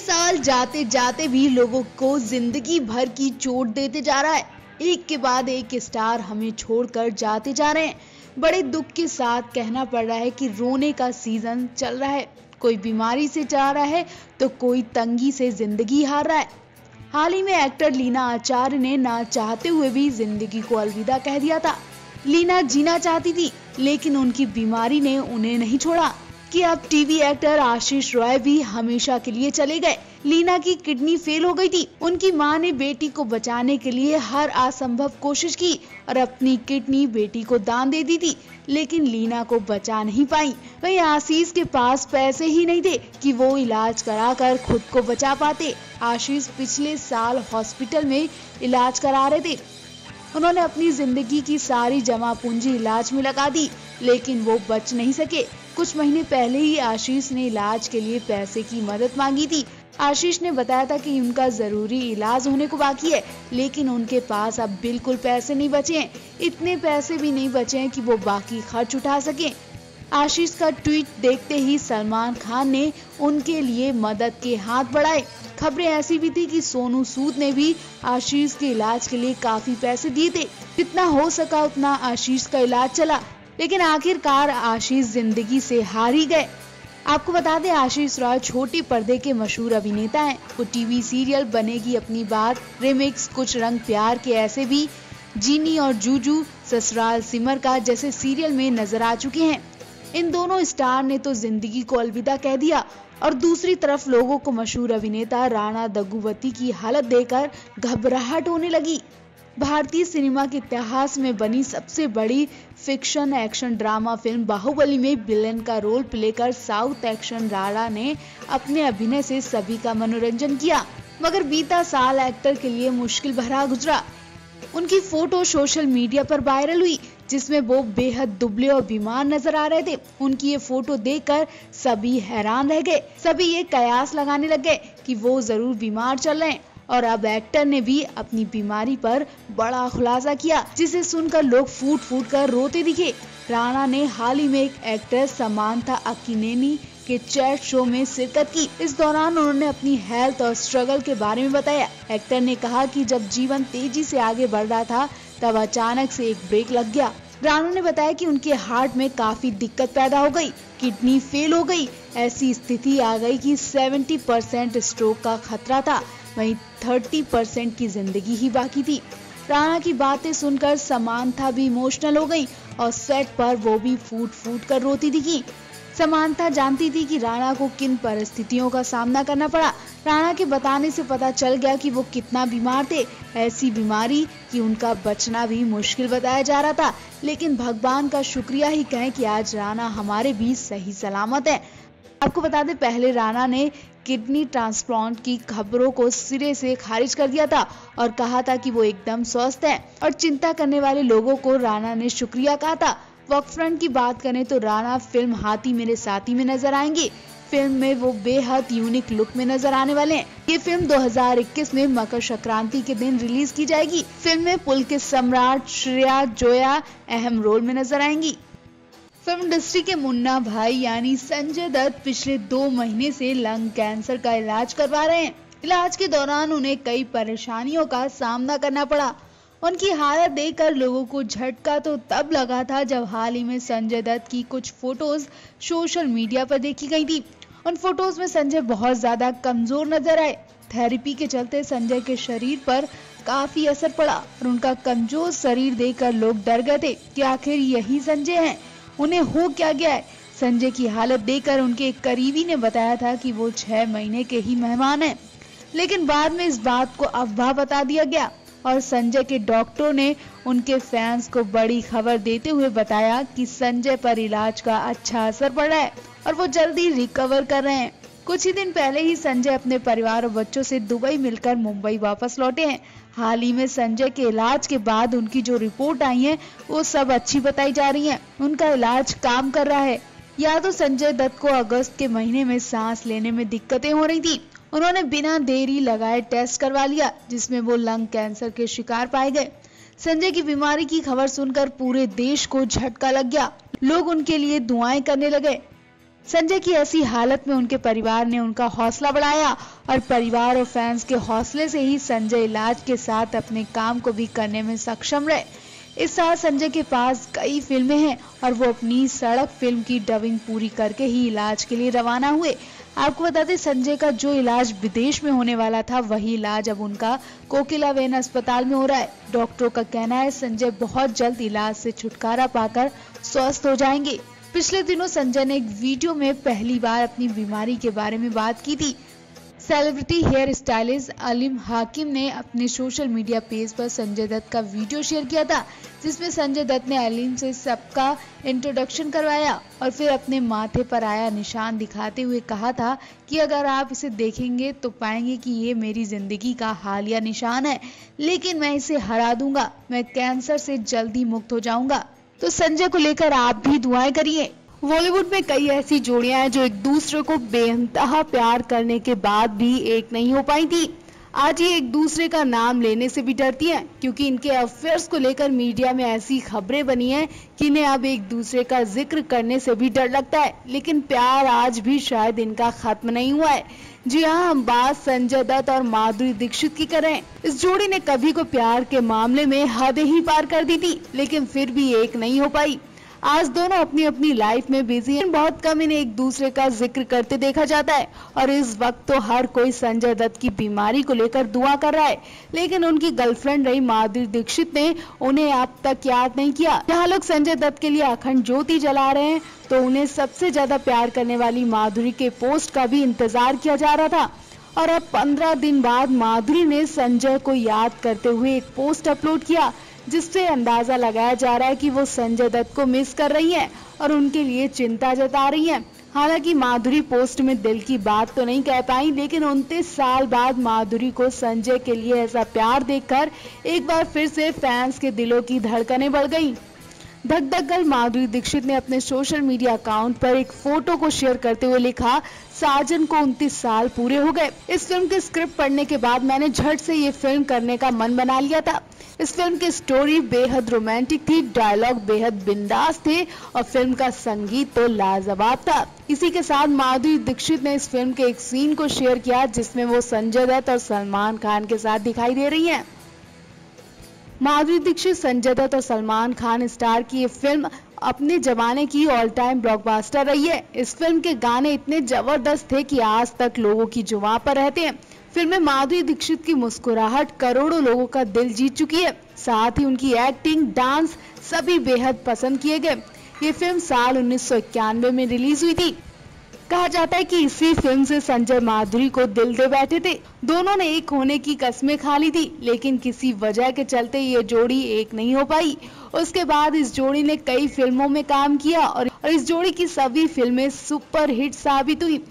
साल जाते जाते भी लोगों को जिंदगी भर की चोट देते जा रहा है। एक के बाद एक स्टार हमें छोड़कर जाते जा रहे हैं। बड़े दुख के साथ कहना पड़ रहा है कि रोने का सीजन चल रहा है। कोई बीमारी से जा रहा है तो कोई तंगी से जिंदगी हार रहा है। हाल ही में एक्टर लीना आचार्य ने ना चाहते हुए भी जिंदगी को अलविदा कह दिया था। लीना जीना चाहती थी, लेकिन उनकी बीमारी ने उन्हें नहीं छोड़ा कि अब टीवी एक्टर आशीष रॉय भी हमेशा के लिए चले गए। लीना की किडनी फेल हो गई थी। उनकी मां ने बेटी को बचाने के लिए हर असंभव कोशिश की और अपनी किडनी बेटी को दान दे दी थी, लेकिन लीना को बचा नहीं पाई। वहीं आशीष के पास पैसे ही नहीं थे कि वो इलाज कराकर खुद को बचा पाते। आशीष पिछले साल हॉस्पिटल में इलाज करा रहे थे। उन्होंने अपनी जिंदगी की सारी जमा पूंजी इलाज में लगा दी, लेकिन वो बच नहीं सके। कुछ महीने पहले ही आशीष ने इलाज के लिए पैसे की मदद मांगी थी। आशीष ने बताया था कि उनका जरूरी इलाज होने को बाकी है, लेकिन उनके पास अब बिल्कुल पैसे नहीं बचे हैं। इतने पैसे भी नहीं बचे हैं कि वो बाकी खर्च उठा सके। आशीष का ट्वीट देखते ही सलमान खान ने उनके लिए मदद के हाथ बढ़ाए। खबरें ऐसी भी थी कि सोनू सूद ने भी आशीष के इलाज के लिए काफी पैसे दिए थे। जितना हो सका उतना आशीष का इलाज चला, लेकिन आखिरकार आशीष जिंदगी से हार ही गए। आपको बता दें, आशीष रॉय छोटे पर्दे के मशहूर अभिनेता हैं। वो टीवी सीरियल बनेगी अपनी बात, रिमिक्स, कुछ रंग प्यार के ऐसे भी, जीनी और जूजू, ससुराल सिमर का जैसे सीरियल में नजर आ चुके हैं। इन दोनों स्टार ने तो जिंदगी को अलविदा कह दिया और दूसरी तरफ लोगों को मशहूर अभिनेता राणा दग्गुवती की हालत देखकर घबराहट होने लगी। भारतीय सिनेमा के इतिहास में बनी सबसे बड़ी fiction action drama film Baahubali में विलेन का रोल प्ले कर साउथ एक्शन राणा ने अपने अभिनय से सभी का मनोरंजन किया, मगर बीता साल एक्टर के लिए मुश्किल भरा गुजरा। उनकी फोटो सोशल मीडिया पर वायरल हुई, जिसमें वो बेहद दुबले और बीमार नजर आ रहे थे। उनकी ये फोटो देखकर सभी हैरान रह गए। सभी ये कयास लगाने लग गए कि वो जरूर बीमार चल रहे हैं, और अब एक्टर ने भी अपनी बीमारी पर बड़ा खुलासा किया, जिसे सुनकर लोग फूट फूट कर रोते दिखे। राणा ने हाल ही में एक एक्टर समांथा अक्किनेनी के चैट शो में शिरकत की। इस दौरान उन्होंने अपनी हेल्थ और स्ट्रगल के बारे में बताया। एक्टर ने कहा कि जब जीवन तेजी से आगे बढ़ रहा था, तब अचानक से एक ब्रेक लग गया। राणा ने बताया कि उनके हार्ट में काफी दिक्कत पैदा हो गई, किडनी फेल हो गई। ऐसी स्थिति आ गई कि 70% स्ट्रोक का खतरा था, वहीं 30% की जिंदगी ही बाकी थी। राणा की बातें सुनकर समांथा भी इमोशनल हो गई और सेट पर वो भी फूट फूट कर रोती दिखी। समांथा जानती थी कि राणा को किन परिस्थितियों का सामना करना पड़ा। राणा के बताने से पता चल गया कि वो कितना बीमार थे। ऐसी बीमारी कि उनका बचना भी मुश्किल बताया जा रहा था, लेकिन भगवान का शुक्रिया ही कहें कि आज राणा हमारे बीच सही सलामत है। आपको बता दें, पहले राणा ने किडनी ट्रांसप्लांट की खबरों को सिरे से खारिज कर दिया था और कहा था कि वो एकदम स्वस्थ है, और चिंता करने वाले लोगों को राणा ने शुक्रिया कहा था। वर्क फ्रंट की बात करें तो राणा फिल्म हाथी मेरे साथी में नजर आएंगे। फिल्म में वो बेहद यूनिक लुक में नजर आने वाले हैं। ये फिल्म 2021 में मकर संक्रांति के दिन रिलीज की जाएगी। फिल्म में पुलकित सम्राट श्रेया जोया अहम रोल में नजर आएंगी। फिल्म इंडस्ट्री के मुन्ना भाई यानी संजय दत्त पिछले 2 महीने से लंग कैंसर का इलाज करवा रहे हैं। इलाज के दौरान उन्हें कई परेशानियों का सामना करना पड़ा। उनकी हालत देखकर लोगों को झटका तो तब लगा था जब हाल ही में संजय दत्त की कुछ फोटोज सोशल मीडिया पर देखी गई थी। उन फोटोज में संजय बहुत ज्यादा कमजोर नजर आए। थेरेपी के चलते संजय के शरीर पर काफी असर पड़ा और उनका कमजोर शरीर देखकर लोग डर गए थे कि आखिर यही संजय हैं, उन्हें हो क्या गया है। संजय की हालत देखकर उनके एक करीबी ने बताया था कि वो 6 महीने के ही मेहमान हैं, लेकिन बाद में इस बात को अफवाह बता दिया गया और संजय के डॉक्टरों ने उनके फैंस को बड़ी खबर देते हुए बताया कि संजय पर इलाज का अच्छा असर पड़ा है और वो जल्दी रिकवर कर रहे हैं। कुछ ही दिन पहले ही संजय अपने परिवार और बच्चों से दुबई मिलकर मुंबई वापस लौटे हैं। हाल ही में संजय के इलाज के बाद उनकी जो रिपोर्ट आई है वो सब अच्छी बताई जा रही है। उनका इलाज काम कर रहा है। या तो संजय दत्त को अगस्त के महीने में सांस लेने में दिक्कतें हो रही थी। उन्होंने बिना देरी लगाए टेस्ट करवा लिया, जिसमें वो लंग कैंसर के शिकार पाए गए। संजय की बीमारी की खबर सुनकर पूरे देश को झटका लग गया। लोग उनके लिए दुआएं करने लगे। संजय की ऐसी हालत में उनके परिवार ने उनका हौसला बढ़ाया और परिवार और फैंस के हौसले से ही संजय इलाज के साथ अपने काम को भी करने में सक्षम रहे। इस साल संजय के पास कई फिल्में हैं और वो अपनी सड़क फिल्म की डबिंग पूरी करके ही इलाज के लिए रवाना हुए। आपको बता दें, संजय का जो इलाज विदेश में होने वाला था वही इलाज अब उनका कोकिलाबेन अस्पताल में हो रहा है। डॉक्टरों का कहना है संजय बहुत जल्द इलाज से छुटकारा पाकर स्वस्थ हो जाएंगे। पिछले दिनों संजय ने एक वीडियो में पहली बार अपनी बीमारी के बारे में बात की थी। सेलिब्रिटी हेयर स्टाइलिस्ट अलीम हाकिम ने अपने सोशल मीडिया पेज पर संजय दत्त का वीडियो शेयर किया था, जिसमें संजय दत्त ने अलीम से सबका इंट्रोडक्शन करवाया और फिर अपने माथे पर आया निशान दिखाते हुए कहा था कि अगर आप इसे देखेंगे तो पाएंगे कि ये मेरी जिंदगी का हालिया निशान है, लेकिन मैं इसे हरा दूंगा, मैं कैंसर से जल्दी मुक्त हो जाऊंगा। तो संजय को लेकर आप भी दुआएं करिए। बॉलीवुड में कई ऐसी जोड़ियां हैं जो एक दूसरे को बेइंतहा प्यार करने के बाद भी एक नहीं हो पाई थी। आज ये एक दूसरे का नाम लेने से भी डरती हैं, क्योंकि इनके अफेयर्स को लेकर मीडिया में ऐसी खबरें बनी हैं कि इन्हें अब एक दूसरे का जिक्र करने से भी डर लगता है। लेकिन प्यार आज भी शायद इनका खत्म नहीं हुआ है। जी हाँ, हम बात संजय दत्त और माधुरी दीक्षित की करें। इस जोड़ी ने कभी को प्यार के मामले में हदें ही पार कर दी थी, लेकिन फिर भी एक नहीं हो पाई। आज दोनों अपनी अपनी लाइफ में बिजी हैं। बहुत कम इन्हें एक दूसरे का जिक्र करते देखा जाता है और इस वक्त तो हर कोई संजय दत्त की बीमारी को लेकर दुआ कर रहा है, लेकिन उनकी गर्लफ्रेंड रही माधुरी दीक्षित ने उन्हें अब तक याद नहीं किया। जहाँ लोग संजय दत्त के लिए अखंड ज्योति जला रहे हैं, तो उन्हें सबसे ज्यादा प्यार करने वाली माधुरी के पोस्ट का भी इंतजार किया जा रहा था। और अब 15 दिन बाद माधुरी ने संजय को याद करते हुए एक पोस्ट अपलोड किया, जिससे अंदाजा लगाया जा रहा है कि वो संजय दत्त को मिस कर रही हैं और उनके लिए चिंता जता रही हैं। हालांकि माधुरी पोस्ट में दिल की बात तो नहीं कह पाई, लेकिन 29 साल बाद माधुरी को संजय के लिए ऐसा प्यार देखकर एक बार फिर से फैंस के दिलों की धड़कनें बढ़ गई। धक धक गर्ल माधुरी दीक्षित ने अपने सोशल मीडिया अकाउंट पर एक फोटो को शेयर करते हुए लिखा, साजन को 29 साल पूरे हो गए। इस फिल्म की स्क्रिप्ट पढ़ने के बाद मैंने झट से ये फिल्म करने का मन बना लिया था। इस फिल्म की स्टोरी बेहद रोमांटिक थी, डायलॉग बेहद बिंदास थे और फिल्म का संगीत तो लाजवाब था। इसी के साथ माधुरी दीक्षित ने इस फिल्म के एक सीन को शेयर किया, जिसमें वो संजय दत्त और सलमान खान के साथ दिखाई दे रही हैं। माधुरी दीक्षित, संजय दत्त और सलमान खान स्टार की ये फिल्म अपने जमाने की ऑल टाइम ब्लॉकबस्टर रही है। इस फिल्म के गाने इतने जबरदस्त थे कि आज तक लोगों की जुबान पर रहते हैं। फिल्म में माधुरी दीक्षित की मुस्कुराहट करोड़ों लोगों का दिल जीत चुकी है। साथ ही उनकी एक्टिंग, डांस सभी बेहद पसंद किए गए। ये फिल्म साल 1991 में रिलीज हुई थी। कहा जाता है कि इसी फिल्म से संजय माधुरी को दिल दे बैठे थे। दोनों ने एक होने की कस्में खा ली थी, लेकिन किसी वजह के चलते ये जोड़ी एक नहीं हो पाई। उसके बाद इस जोड़ी ने कई फिल्मों में काम किया और इस जोड़ी की सभी फिल्में सुपर हिट साबित हुई।